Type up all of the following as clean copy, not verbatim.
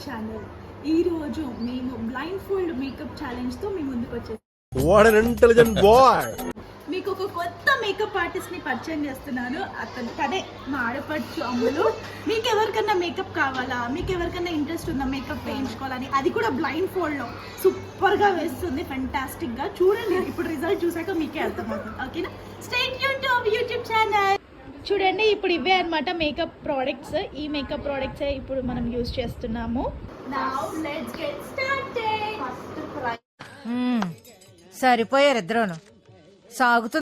Channel. ఈ రోజు మేము బ్లైండ్ ఫోల్డ్ మేకప్ ఛాలెంజ్ తో మీ ముందుకు వచ్చేసాం. What an intelligent boy. మీకు ఒక కొత్త మేకప్ ఆర్టిస్ట్ ని పరిచయం చేస్తున్నాను. తనే మా ఆడపడుచు అమ్ములు. మీకు ఎవరికన్నా మేకప్ కావాలా, మీకు ఎవరికన్నా ఇంట్రెస్ట్ ఉందా మేకప్ వేయించుకోవాలని, అది కూడా బ్లైండ్ ఫోల్డ్ లో సూపర్ గా వేస్తుంది, ఫెంటాస్టిక్ గా. చూడండి, ఇప్పుడు రిజల్ట్ చూసాక మీకే అర్థమవుతుంది. ఓకేనా? Stay tune to our YouTube channel. చూడండి, ఇప్పుడు ఇవే అన్నమాట మేకప్ ప్రోడక్ట్స్. ఈ మేకప్ ప్రోడక్ట్స్ ఇప్పుడు మనం యూజ్ చేస్తున్నాము. Now let's get started. సరిపోయారు ఇద్దరును. సాగుతుంది.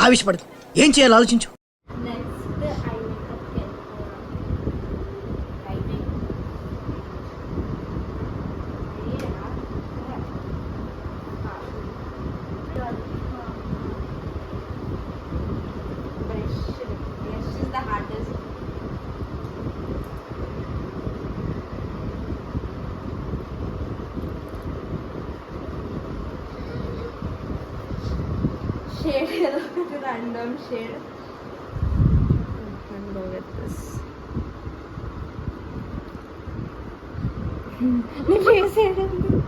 ఆవేశపడదు, ఏం చేయాలో ఆలోచించు. Shade, random shade. Let's go with this. నీ ఫేస్ ఏంటండి?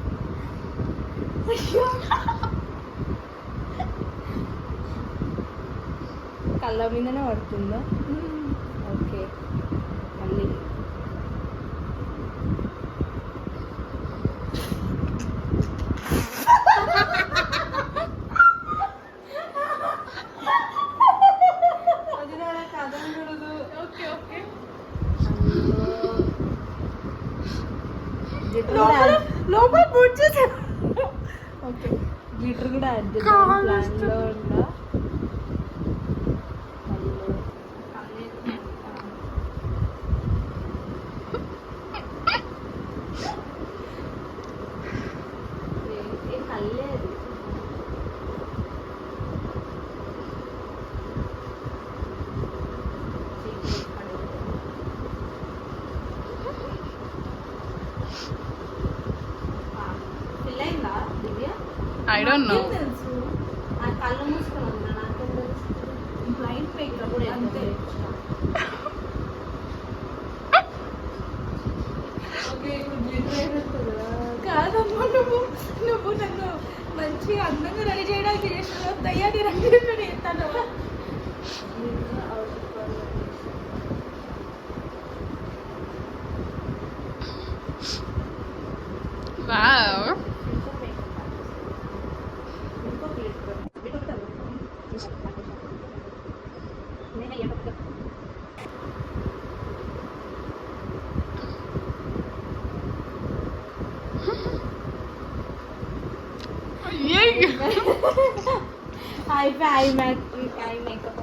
కళ్ళ మీదనే పడుతుందా? ఓకే, మళ్ళీ లోపల పూజ చేశారు. ఓకే, గ్లిటర్ కూడా యాడ్ చేద్దాం ప్లాన్ లో ఉందా? I don't know. తెలుసు ఆ కళ్ళు మూసుకొని ఉన్నా నాకేం తెలుసు బ్లైండ్ మేకప్ అంతే. ఓకే ఇప్పుడు glitter అయిపోతుంది కదా. కాదమ్మా, నువ్వు నన్ను మంచి అందంగా రెడీ చేయడానికి చేసిన దయ్యాన్ని రెడీ చేస్తాను. వావ్. ఇంకో glitter. ఐ మేకప్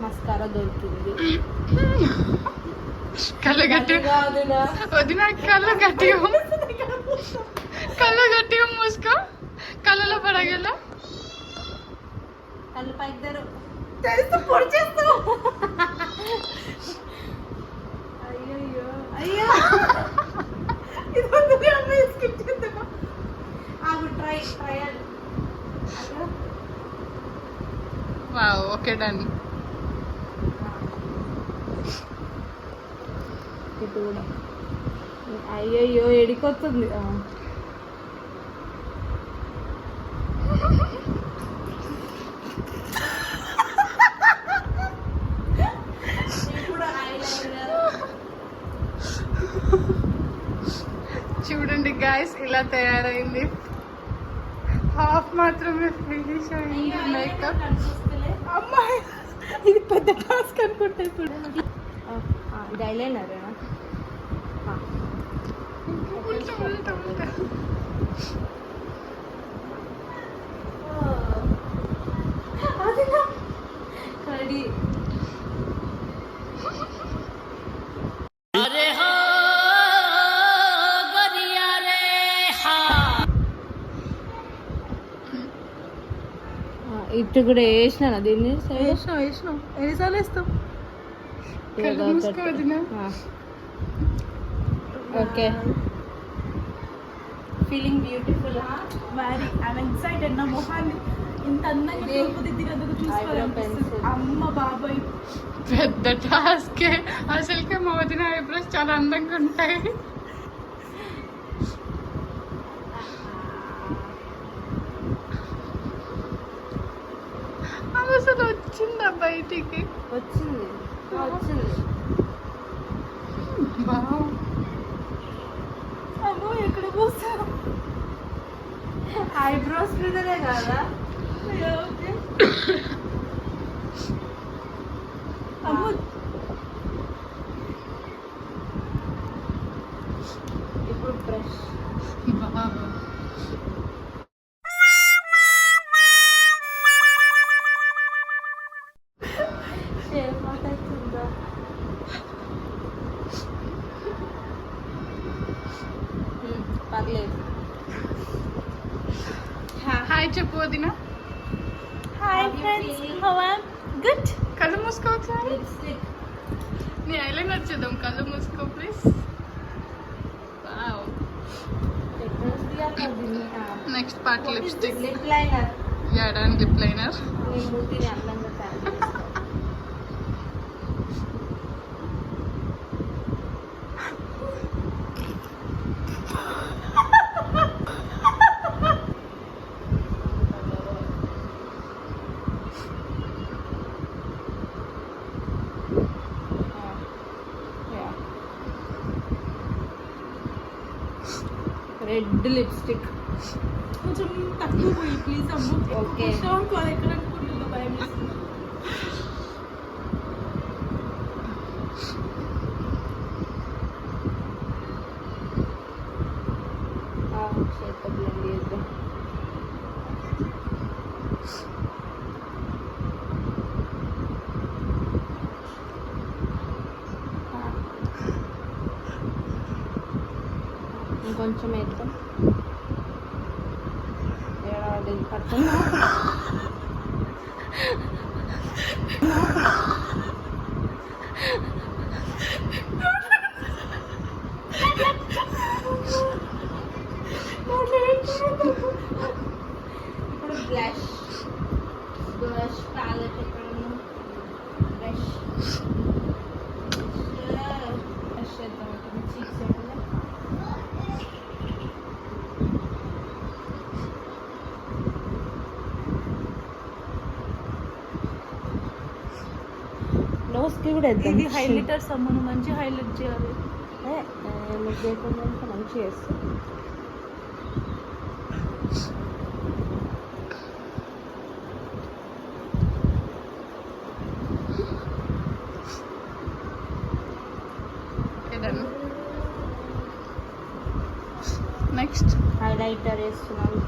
మస్కారా దొరికింది. కళ్ళు గట్టిగా వదిన, కళ్ళు గట్టిగా మూసుకో. కళ్ళలో పడగల కళ్ళు పైకి తెరు. తెలుసు పొడి చేస్తావు. అయ్యో ఇది వద్దులే అమ్మాయి, స్కిప్ చేద్దామా? ఆగు ట్రయల్. వావ్. Okay, done. ఇటు కూడా. అయ్యయ్యో ఎడికొస్తుంది. చూడండి గాయస్, ఇలా తయారైంది. హాఫ్ మాత్రమే ఫినిష్ అయింది మేకప్. అమ్మాయి ఇది పెద్ద టాస్క్ అనుకుంటా ఇప్పుడు. ఇది ఐలైనరేనా? ఉల్టా. రెడీ. ఇటు కూడా వేసినా దీన్ని వేసినావు ఎన్నిసార్లు వేస్తావు? కళ్ళు మూసుకో వదిన. ఓకే. Feeling beautiful. మరి ఐఎమ్ ఎక్సైటెడ్. నా మొహాన్ని ఇంత అందంగా రూపుదిద్దినందుకు చూసుకోవాలనిపిస్తుంది. అమ్మ బాబాయ్, పెద్ద టాస్కే. అసలుకే మా వదిన ఐబ్రోస్ చాలా అందంగా ఉంటాయి. అది అసలు వచ్చిందా బయటికి? వచ్చింది. వావ్. అమ్మో ఎక్కడ పోస్తావు? ఐబ్రోస్ మీదనే కదా. అమ్మో ఇప్పుడు బ్రష్. వావ్. పర్లేదు. హాయ్ చెప్పు వదిన. Hi friends, how are good. కళ్ళు మూసుకోవచ్చా? లిప్స్టిక్. నీ ఐలైనర్ చేద్దాం. కళ్ళు మూసుకో please. Wow. Next part lipstick. Lip liner. Add lip liner. నీ మూతిని అందంగా తయారు చేస్తా. Red lipstick. కొంచెం తక్కువ పోయి ప్లీజ్ అమ్మ. ఓకే. కాదు ఎక్కడ అనుకుంటుందో భయం వేస్తుంది. చేత బ్లెండ్ చేద్దాం. ఇంకొంచెం వేద్దాం. ఏడాది పడుతుంది. బ్లష్ బ్లష్ ప్యాలెట్ ఎక్కడ బ్రష్ బ్రష్ చేద్దాం చీక్స్ నోస్కి కూడా ఇది హైలైటర్స్ అమ్మను మంచి హైలైట్ చేయాలి. మంచి చేస్తా. నెక్స్ట్ హైలైటర్ వేస్తున్నాను.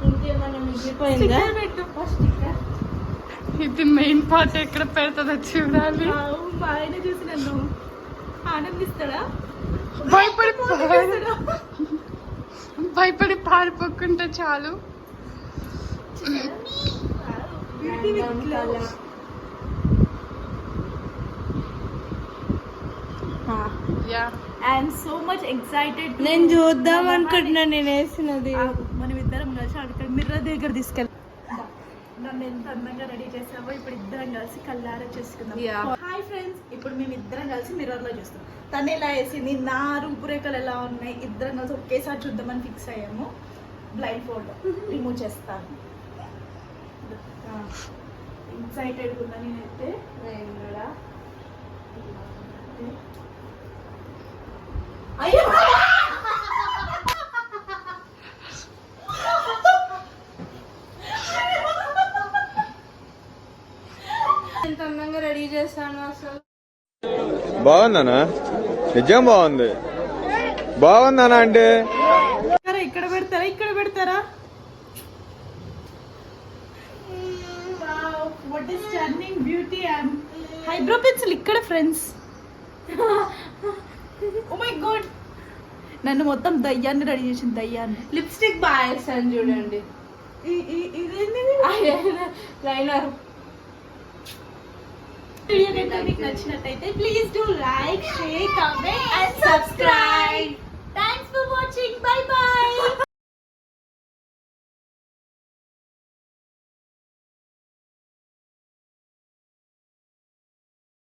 ఇంకేమన్నా మిగిలిపోయిందా? ఇది మెయిన్ పార్ట్ ఎక్కడ పెడతాదో చూడాలి. ఆయన చూసి నన్ను ఆనందిస్తాడా? భయపడి పారిపోకుంటే చాలు. Beauty with glow. Yeah I'm so much excited. నేను చూద్దాం అనుకుంటున్నా నేను వేసినది. మనం ఇద్దరం కలిసి అక్కడ మిర్రర్ దగ్గర తీసుకెళ్ళి నన్ను ఎంత అందంగా రెడీ చేసావో ఇప్పుడు ఇద్దరం కలిసి కళ్ళారా చేసుకుందాం. హాయ్ ఫ్రెండ్స్, ఇప్పుడు మేము ఇద్దరం కలిసి మిర్రర్ లో చూస్తాం. తను ఎలా వేసింది, నా రూపురేఖలు ఎలా ఉన్నాయి, ఇద్దరం కలిసి ఒకేసారి చూద్దామని ఫిక్స్ అయ్యాము. బ్లైండ్ ఫోల్డ్ రిమూవ్ చేస్తాను. ఎక్సైటెడ్ ఉందా నేనైతే. నేను కూడా అయ్యో ఎంత అందంగా రెడీ చేస్తాను అసలు. బాగుందనా? నిజం బాగుంది. బాగుందనా అంటే ఇక్కడ పెడతారా, ఇక్కడ పెడతారా? What is stunning beauty and eyebrow pencil ఇక్కడ ఫ్రెండ్స్. ఓ మై గాడ్, నన్ను మొత్తం దయ్యాన్ని రెడీ చేసింది. దయ్యాన్ని లిప్స్టిక్ బాగా వేస్తాను చూడండి. ఇదేంటి? లైనర్. వీడియో కనుక మీకు నచ్చినట్టయితే please do like, share, comment and subscribe. Thanks for watching. By by.